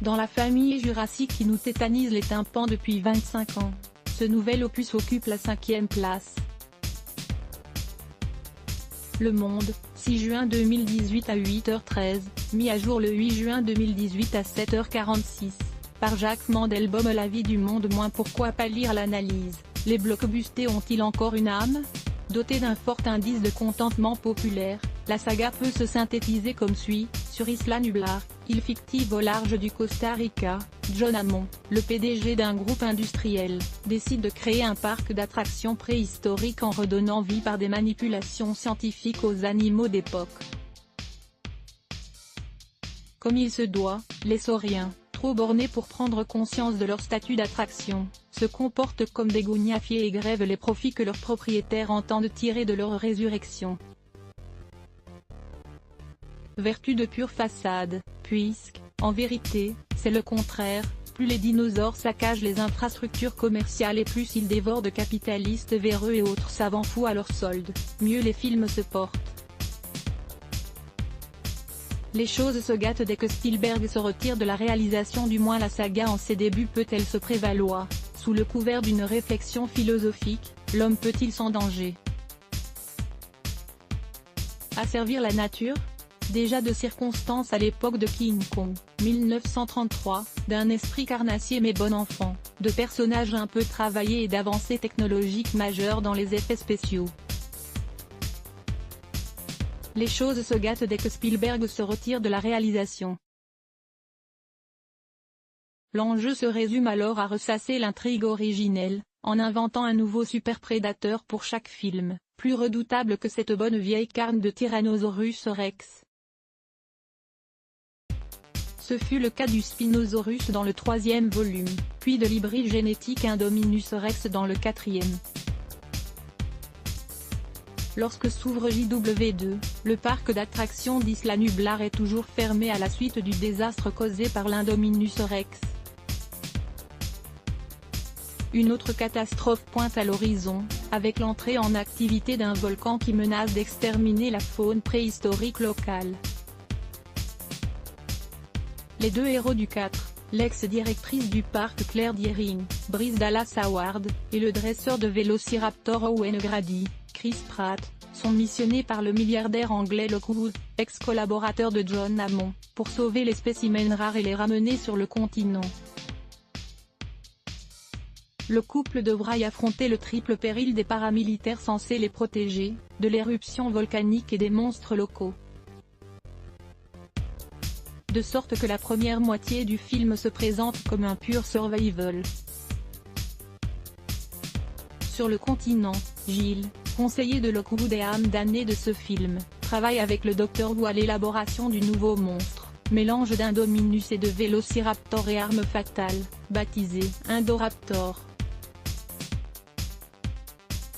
Dans la famille Jurassic qui nous tétanise les tympans depuis 25 ans, ce nouvel opus occupe la 5e place. Le Monde, 6 juin 2018 à 8h13, mis à jour le 8 juin 2018 à 7h46, par Jacques Mandelbaum. La vie du monde. Pourquoi pas lire l'analyse? Les blockbusters ont-ils encore une âme? Dotée d'un fort indice de contentement populaire, la saga peut se synthétiser comme suit. Sur Isla Nublar, île fictive au large du Costa Rica, John Hammond, le PDG d'un groupe industriel, décide de créer un parc d'attractions préhistoriques en redonnant vie par des manipulations scientifiques aux animaux d'époque. Comme il se doit, les sauriens, trop bornés pour prendre conscience de leur statut d'attraction, se comportent comme des gougnafiers et grèvent les profits que leurs propriétaires entendent tirer de leur résurrection. Vertu de pure façade, puisque, en vérité, c'est le contraire, plus les dinosaures saccagent les infrastructures commerciales et plus ils dévorent de capitalistes véreux et autres savants fous à leur solde, mieux les films se portent. Les choses se gâtent dès que Spielberg se retire de la réalisation. Du moins la saga en ses débuts peut-elle se prévaloir, sous le couvert d'une réflexion philosophique, l'homme peut-il s'en danger? Asservir la nature? Déjà de circonstances à l'époque de King Kong, 1933, d'un esprit carnassier mais bon enfant, de personnages un peu travaillés et d'avancées technologiques majeures dans les effets spéciaux. Les choses se gâtent dès que Spielberg se retire de la réalisation. L'enjeu se résume alors à ressasser l'intrigue originelle, en inventant un nouveau super-prédateur pour chaque film, plus redoutable que cette bonne vieille carne de Tyrannosaurus Rex. Ce fut le cas du Spinosaurus dans le 3e volume, puis de l'hybride génétique Indominus Rex dans le 4e. Lorsque s'ouvre JW2, le parc d'attractions d'Isla Nublar est toujours fermé à la suite du désastre causé par l'Indominus Rex. Une autre catastrophe pointe à l'horizon, avec l'entrée en activité d'un volcan qui menace d'exterminer la faune préhistorique locale. Les deux héros du 4, l'ex-directrice du parc Claire Dearing, Bryce Dallas Howard, et le dresseur de vélociraptor Owen Grady, Chris Pratt, sont missionnés par le milliardaire anglais Lockwood, ex-collaborateur de John Hammond, pour sauver les spécimens rares et les ramener sur le continent. Le couple devra y affronter le triple péril des paramilitaires censés les protéger, de l'éruption volcanique et des monstres locaux. De sorte que la première moitié du film se présente comme un pur survival. Sur le continent, Gill, conseiller de Lockwood et âme damnée de ce film, travaille avec le Dr Who à l'élaboration du nouveau monstre, mélange d'Indominus et de Vélociraptor et arme fatale, baptisé Indoraptor,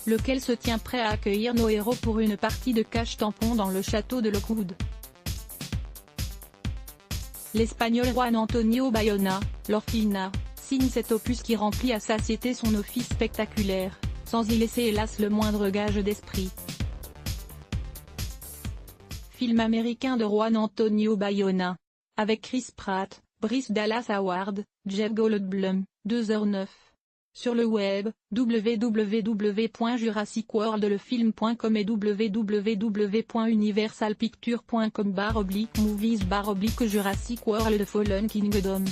lequel se tient prêt à accueillir nos héros pour une partie de cache-tampon dans le château de Lockwood. L'Espagnol Juan Antonio Bayona, l'Orfina, signe cet opus qui remplit à satiété son office spectaculaire, sans y laisser hélas le moindre gage d'esprit. Film américain de Juan Antonio Bayona. Avec Chris Pratt, Bryce Dallas Howard, Jeff Goldblum, 2h09. Sur le web, www.jurassicworldlefilm.com et www.universalpictures.com/movies/Jurassic World Fallen Kingdom.